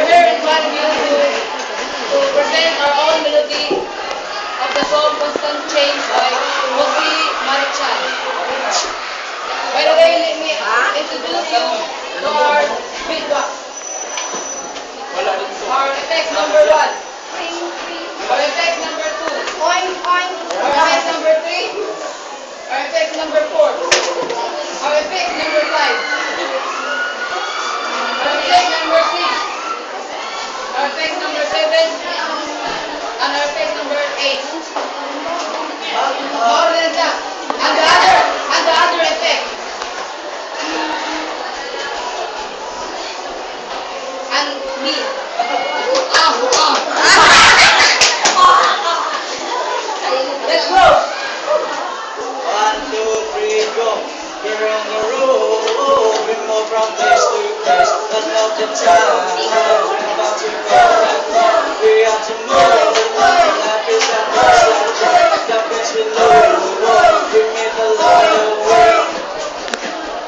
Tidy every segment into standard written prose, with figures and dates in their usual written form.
here inviting you to present our own melody of the song Constant Change by Jose Marichan. By the way, let me introduce you to our beatbox. Our effects number one. Our effects number two. Our effects number three. Our effects number four. Our effects number five. Our effects number six. Our effects number seven. And our effects number eight. More than that. And the other effect. And me. Let's go. 1, 2, 3, go. We're on the road. We move from place to place. But not the time. We're about to go. We have to move. Life is a bus. The place we know. We meet along the way.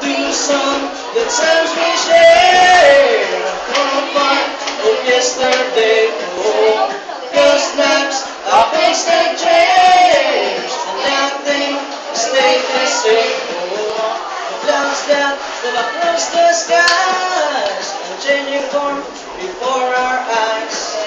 Do some the times we share. Come apart of yesterday. Oh, cause lives are things that change. And nothing stays the same. Oh, the clouds that will across the skies and changing form before our eyes.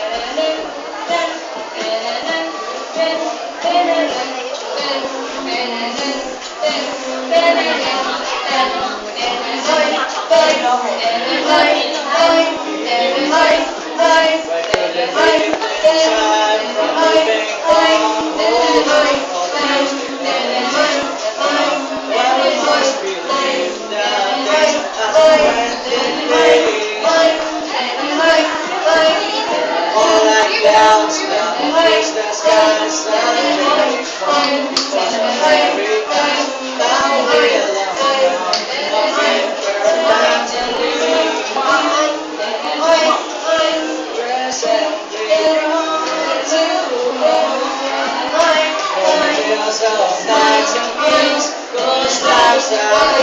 Clouds that face the skies and change form before every time. Now we alone, nothing for time to leave. Presently on to home. Tales of nights and kings, those lives that